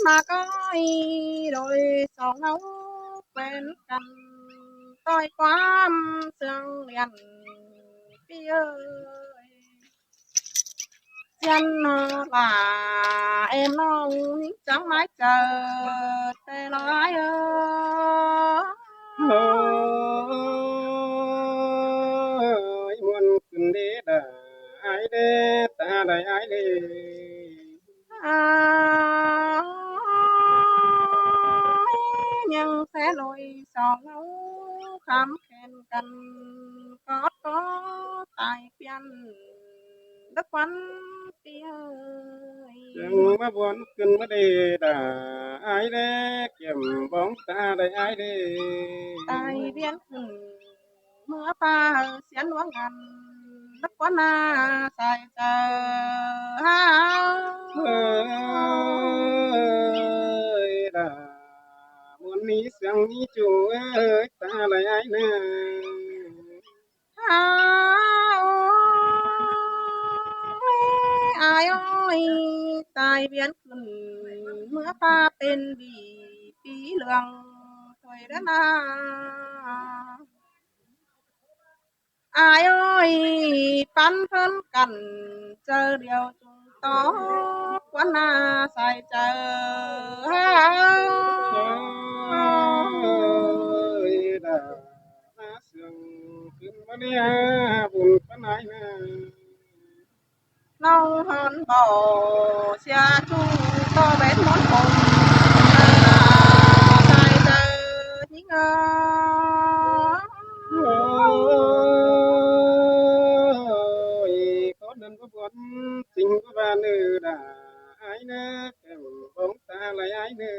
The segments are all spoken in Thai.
mà coi rồi sầu nấu quen cần tôi quá sương liền kia ơi chân là em nó chẳng mãi chờ tê nói ơi muôn cần đế đã ai đế ta đây ai đế à, nhưng sẽ lôi sòn nấu khám khen cần có tài phiền đất quán kia chẳng mà buồn cần mà đế đã ai đế kiếm bóng ta đây ai đế tài viên mưa pha xiên lúa ngàn đất quán xài chờ ơi đã muốn ní sang ní chủ ơi ta đây ai nè ai ơi tài viên mưa pha tên vì phí lượng thôi đó na ai ơi pan phân cần chờ điều chúng to quán na xài chờ ơi đã sươngขึ้นมาเนี่ยบุญปนายนะ nông hơn bò xe chu to bén món cùng xài chờ những ôi có nên có buồn tình có ba nữ đã ai nè kèm bóng ta lại ai nè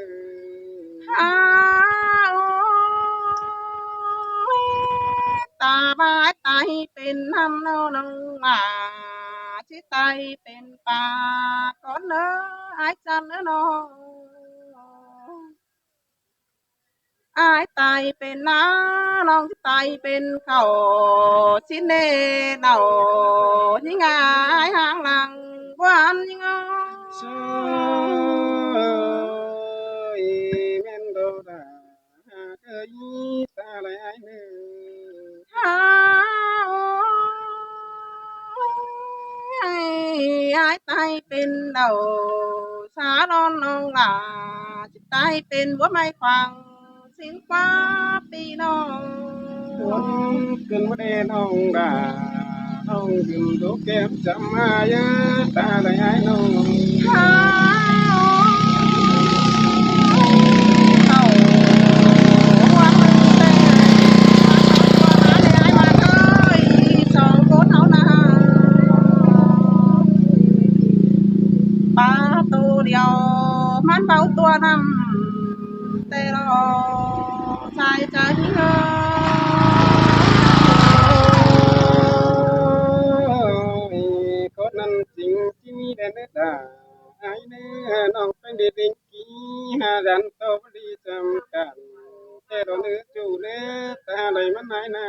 ta bái tay เป็นน้ำเนานังมาชิไตเป็นป่าก้อนเนื้อไอจันเนื้อน้องไอไตเป็นน้าน้องชิไตเป็นเขาชิเน่เนายิ่งไอห่างหลังวันยิ่ง ơi men đâu đã cái ta lại ai nè ai tay เป็นเดาสาดอนนองหลาจิตใจเป็นบัวไม้ควางสิ้นฟ้าปีน้อง buồn cần mà đen ông đã ông dừng đố kém chăm ai ta lại ai nông มันเบาตัวนำแต่เราใส่ใจเงา có năng chính chỉ mi đen đã ai nè nong phải đi định ký hà dàn tàu đi chăm cạn thế đó nữ chủ nè ta lại mất ai nè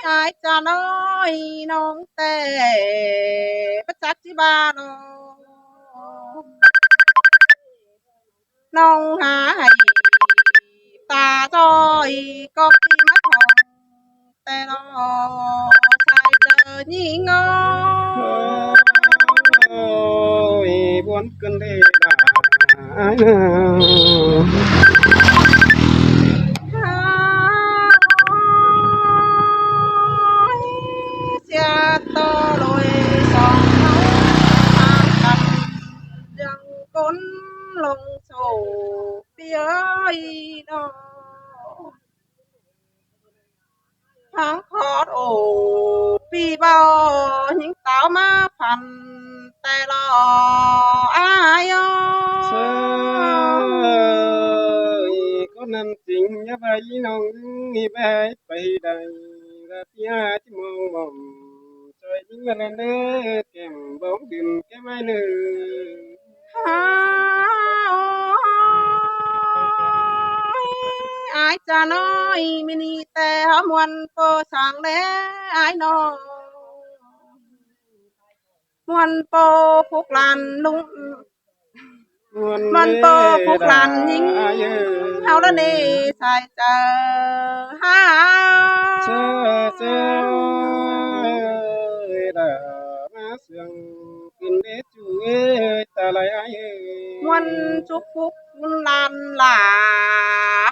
ai cha nói nong tê bất chắc chỉ ba nó nong hài ta rồi có khi mắt hồng tê nó sai chờ nhí ngó ôi buồn cơn đê đã ai nè xe to lồi sòng máu hàng cầm răng cốn lồng sầu phía đó tháng khó ổ pi bao những táo má phần tay lo ai ơi có năng chính nhá bay nong nghi bay bay đầy ra phía chỉ mong mong trời những người lên nè kèm bóng đêm cái mai nè ai cha nói mini tè hả muôn cô sang đế ai nói มวนโปพุกลันลุง muôn มัน lê โปพุกลันยิง đã เฮาละนี่ใส่เจอหา chơ chơ đã má sương kinh đế chú ơi ta lại ai มวนจุกพุกลันหล่า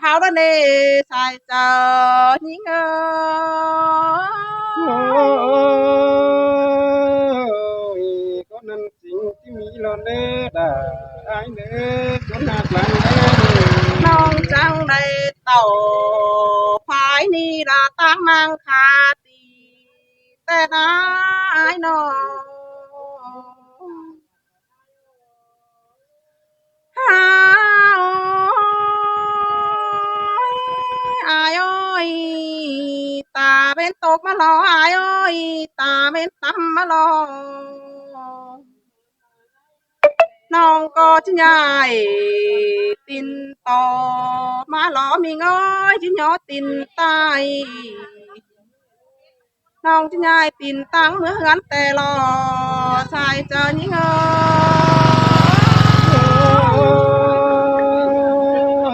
เฮาละนี่ใส่เจอยิงเออ ôi có nên chínhที่มีลอนเด้ด่าไอ้เด้คนหักหลังเด้ น้องจังได้เต่าภายนี่ละตั้งมังคาตีแต่นายน้องหาอายอ้อยตาเป็นตกมาลออายอ้อยตาเป็นตำมาลอน้องก็จะยายตินต่อมาหลอมีง้อยจะย่อตินตายน้องจะยายตินตั้งเหมือนแต่รอสายเจอนี่เงอ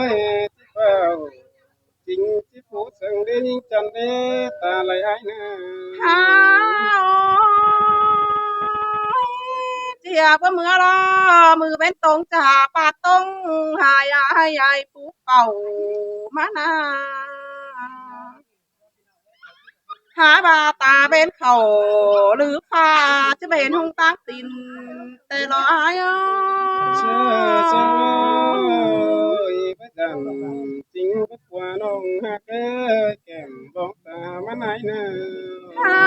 ôiที่เฝ้าจริงที่ผู้สั่งได้ยิ่งจันเด้ตาไหลไอ้นะ หาเจียบว่ามือรอมือเป็นตรงจะหาปากตรงหายายายปูเป่ามานาหาบาตาเป็นเขาหรือผ้าจะเป็นหงตากตินแต่รออายอ้อ เชื่อเชื่อพระจันทร์จริงพระกว่าน้องหักเอ้ยแก้มบอกตามาไหนนะ หา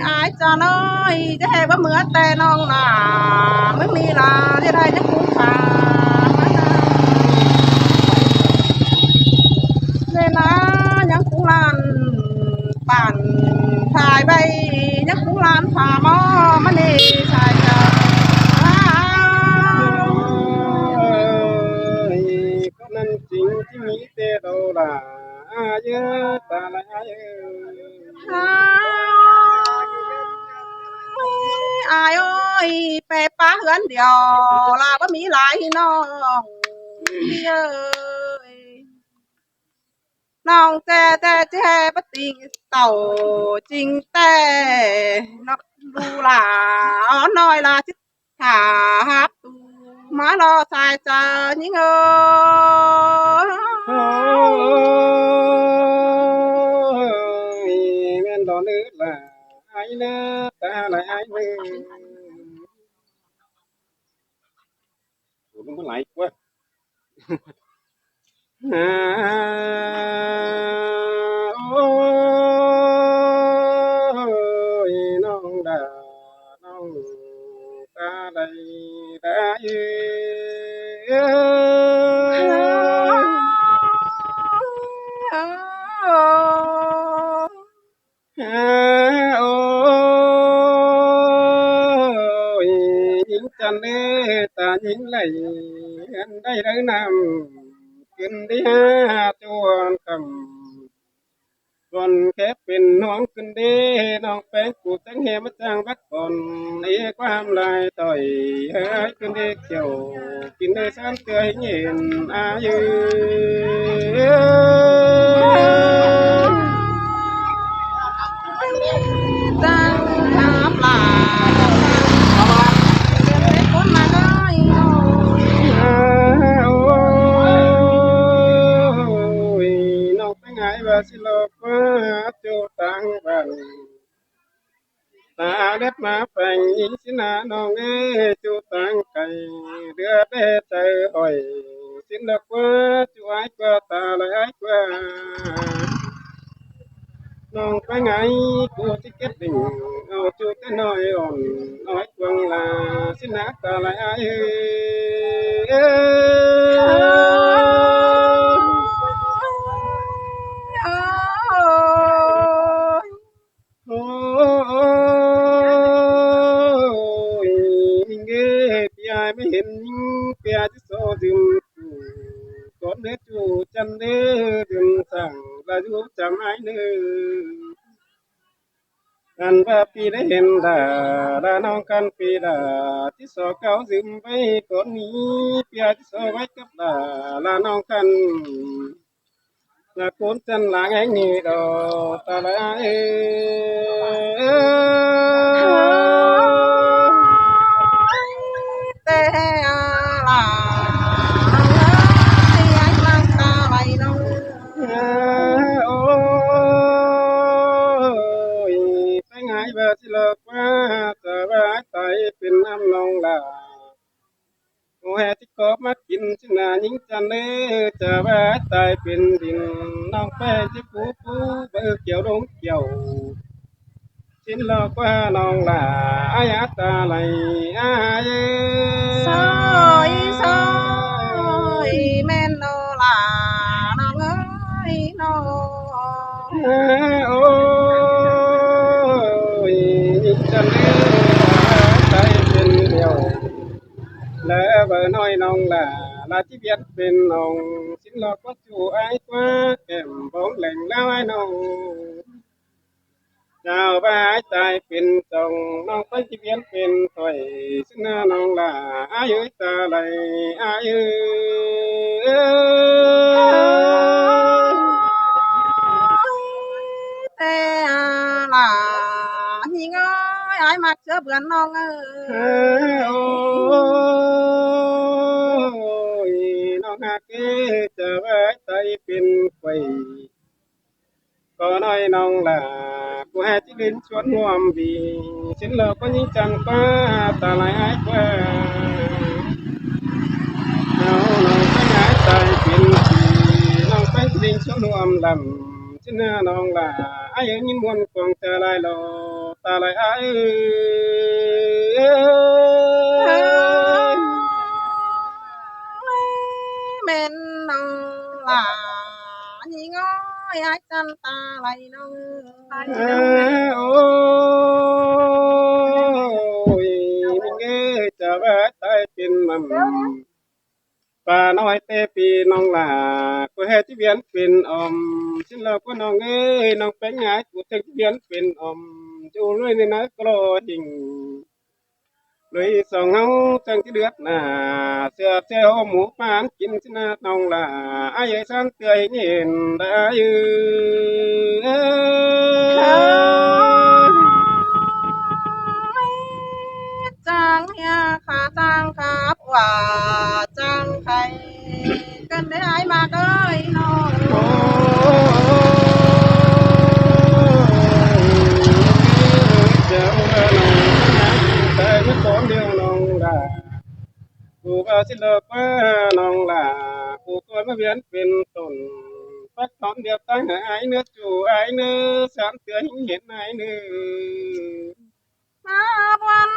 อายจะน้อยจะให้ว่าเหมือนแต่น้องหนาไม่มีลาจะได้จะคุ้มค่ามานา เลยนะยังคงลานปั่นถ่ายใบยังคงลานผ่าหม้อมันนี่ชายเจอ ก็นั่นจริงที่มีแต่เราล่ะเยอะตาละเยอะ อายโอ้ยไปป้าเหือนเดียวลาก็มีหลายน้องพี่เอ้ยน้องแต่แจ้ปติงเต่าจริงแต่นอกดูหลาน้อยลาชิดขาฮับตูมารอสายเจอยิงเอ้ย โอ้ยแม่นดอนเลือล่ะไอ้เนื้อตาละไอ้เนื้อโอ้มันไหลกว่าโอ้ยน้องดาน้องตาใดตาเอ้ย โอ้ยหญิงจันเอ้ตาหญิงไหลอันได้เดินนำขึ้นได้จวนคำก่อนแค่เป็นน้องขึ้นเด้น้องแป้งกูจังเฮมาจังบักก่อนในความลายต่อยเฮ้ยขึ้นเด้เกี่ยวกินได้สันเกยเย็นอายุ จังหาปลาเป็นเล็กคนมาน้อยน้อย โอ้ยน้องไปไงว่าสิโลกว่าจูตังบันตาเล็บมาแปงอีสินาน้องเอ้จูตังไก่เดือดใจอ่อยสินดอกว่าจูไอ้กว่าตาเลยไอ้กว่าน้องไปไงกูจะเก็บดิ่งเอาจูแต่น้อยอ่อนน้อยกวางลาสินาตาเลยไอ้เอ้ย โอ้ยมิงเอ้พี่อายไม่เห็นยิงพี่อายจะโซดึงก่อนเนื้อจูจันเด้อดึงสั่งลาจูจำไอ้เนื้อ อันว่าปีได้เห็นดาน้องกันปีดาที่สอเก่าซึมไปก่อนนี้ปีที่สอไว้กับลาน้องกันลาโคนจันหลังแห่งนี้ดอกตาลาแต่ลาai mang ta bay đâu โอ้ยไปไงบ่สิเลิกว่าจะว่าตายเป็นน้ำนองลา โอ้แฮที่กอบมากินชินายิงจันเด้อจะว่าตายเป็นดินน้องแป้ที่ปูเบิกเกี่ยวดงเกี่ยวชินหลอกว่าน้องลาอายาตาไหลอาย soi soi men no là nó ơi nó โอ้ยยิงจันเด้อตายเป็นเดียว แล้วเบอร์น้อยน้องลาที่เบียดเป็นน้องสินหลอกก็จู่ไอ้กว่าแก้มบ้องแหล่งแล้วไอ้น้องเจ้าบ้าตายเป็นจงน้องไปที่เบียดเป็นถอยสินาน้องอายุตาไหลอายุ tê là nhìn ơi ai mặc sữa bướn non ơi โอ้ยน้องหากจะว่าตายเป็นไฟ có nói nong là của hai chiếc đến chuột ngoàm vì xin lờ có những chẳng qua ta lại ai qua nào nong cái ngái tài tiền thì nong cái đến chuột ngoàm làm xin nong là ai ở những muôn còn ta lại lo ta lại ai men là nhìn ơi ai chân ta lại đâu ôi mình nghe chờ bé tay tiền mầm và nói tê pi nong là cô hết chỉ biến pin xin lỗi cô nong ơi nong phải ngái của thực biến pin chú nuôi nên nói có hình lưỡi sòng hông chẳng cái đứa nà xưa xưa hôm mũ bán kín xin nong là ai ấy sáng tươi nhìn đã trang nha khá trang khá quả trang khay cần để ai mà ơi nóกูว่าสิเลิกว่าน้องล่ะกูก็มาเวียนเป็นต้นปักถอนเดียวตั้งหายเนื้อจู่ไอเนื้อสามเตือหิงเห็นไอเนื้อ มาวัน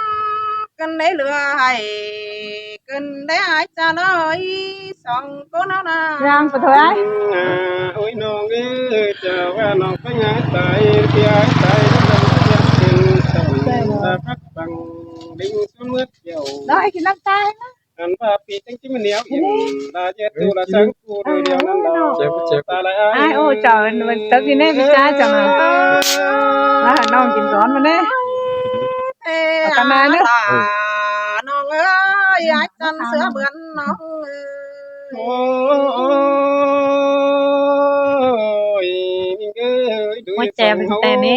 cần để lừa hay cần để ai trả lời xong cô nó là Rang của thôi ấy. Ôiน้องจะว่าน้องไปงานตายที่ไอ้ตายแล้วมันเป็นต้นตาพักฟังดิ้งสมืดเกี่ยว Đó thì lắc tay nó. อันว่าปีตั้งที่มันเหนียวอิ่มลาเจ็ดตูละสังกูโดยเดียวนั่นเราตาละ Ai ô trời mình tự gì nè biết sai chẳng à. Đó là non chín giòn mà nè. Ê Ở Cà Mau nữa. là nó ơi ai chân sữa bướn nó โอ้ยนี่เอ้ยดู Mua chè mình tè nè.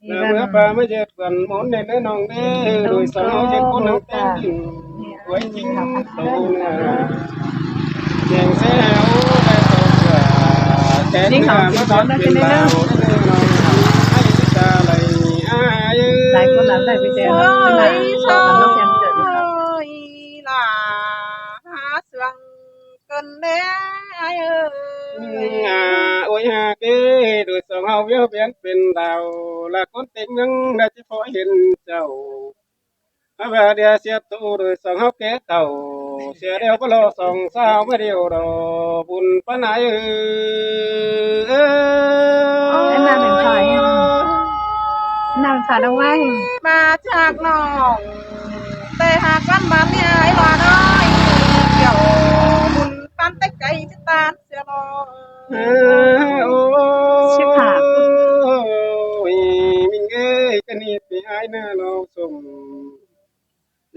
เมื่อปลาไม่เจ็บกันหมุนในเนื้อนองเด้อโดยสาวเจ็บคนน้องเต้นกินไว้จริงโตเนื้อแข่งแซวได้ตกว่าแข่งหน้ามาตอนเป็นดาวเนื้อนองไอ้ตาไหลอ้าย Lại con làm lại bây giờ nó là ơi nó kèm chợ. ơi là há sương cần để ai ơi โอ้ยฮะเก้โดยสองเฮาเวียวเบียนเป็นดาวละคนเต็งยังได้ที่พอเห็นเจ้าอาว่าเดียเสียตูโดยสองเฮาเก้เต่าเสียเดียวก็รอสองสาวไม่เดียวรอบุญปะไหนEm làm điện thoại em. Làm điện thoại đâu ai. mà chạc nòng tê hạ căn bán nhà ấy bà ơi kiểu bùn tan tách cây chứ tan xe lo Xếp hạt. เนื้อเราสม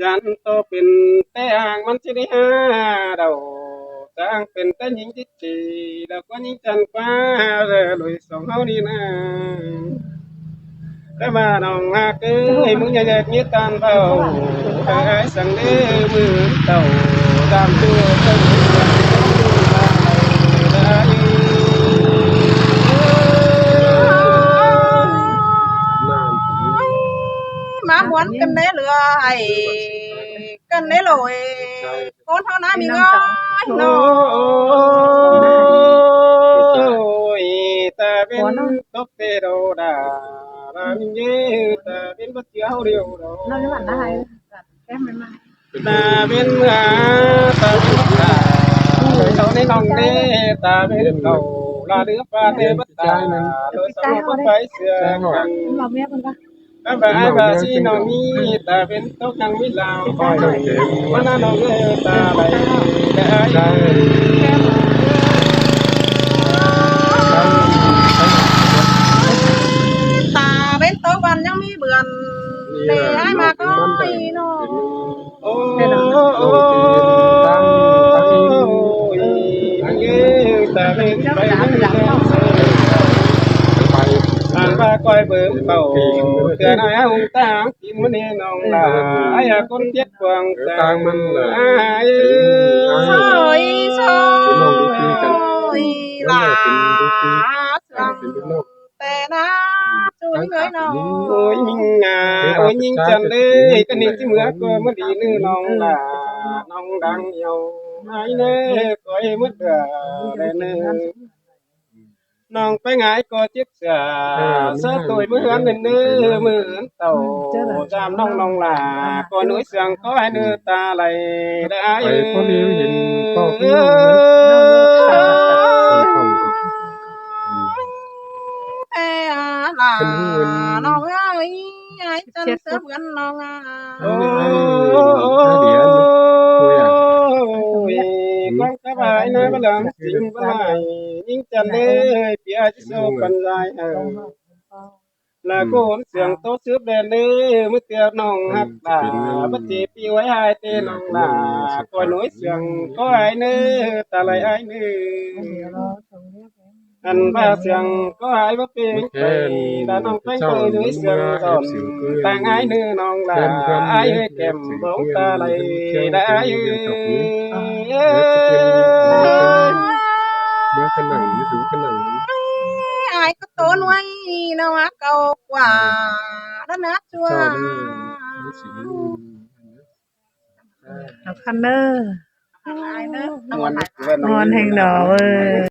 ยันโตเป็นแต่อ่างมันจะได้หาเดาจางเป็นแต่หญิงจิตจีแล้วก็หญิงจันฟ้าเรือลุยสองเฮานี่นะแต่มาน้องหากเอ้ยมึงอย่าแยกมีตานเบาไอ้สังเด้อมือเต่าดำตัวเต้นได้ má muốn cân đế lừa hay cân đế lồi con thao ná mình ngói nó ตาเป็นตกเตโดดาลามิเยตาเป็นบัดเจียวเดียวดอก nó bạn đã hay em mày mai ตาเป็นตาเป็นตาเขาในน้องเดตาเป็นเขาลาเดือฟ้าเทบัดตาเลยสมบูรณ์ไปเสือกัน mà mẹ con ta ถ้าบ่ายบ่าชีน้องมีตาเป็นตกนังวิลาววันนั้นน้องเอ้ตาไหลได้ ta bên tố văn nhưng mi bườn để ai mà coi nó โอ้ยแต่เป็นไปอ่านว่าก้อยเบิ่มเป่าเตือนให้หงตากินมันนี่น้องลาไอ้คนเจ็ดกวางตางมันเลย soi soi là sương tè na chui người nó โอ้ยยิงงาโอ้ยยิงจันเลยก็นี่ที่เมื่อก็มาดีนึน้องลาน้องดังเหี่ยวไอ้เน่ก้อยมืดเดือดเนื้อน้องไปไงก็เจ็บเสือเสื้อตัวมือหันเนื้อมือเต่าจามน้องน้องลาก็หนุ่ยเสียงก็ให้เนื้อตาไหลได้คนนี้เห็นก็คือ là nó ơi ai chân sớm gần nó con cá bài nói bà làm xin bà lại nhưng chân đê phía chứ sâu cần dài là cô hôn sướng tốt trước đèn đê mới tiêu nòng hạt đà bất chỉ piไว้hai tên nòng đà coi nối sướng có ai nữa ta lại ai nữa anh ba sướng có ai bất bình đã nòng phanh tôi dưới sướng giòn tàng ai nữa nòng là ai kèm bóng ta lại đã ai Nhớ cái này, nhớ đúng cái này. ai có tốn quay nó á cầu quả đất nát chua học khăn nơ ai nữa ngon ngon hành đỏ ơi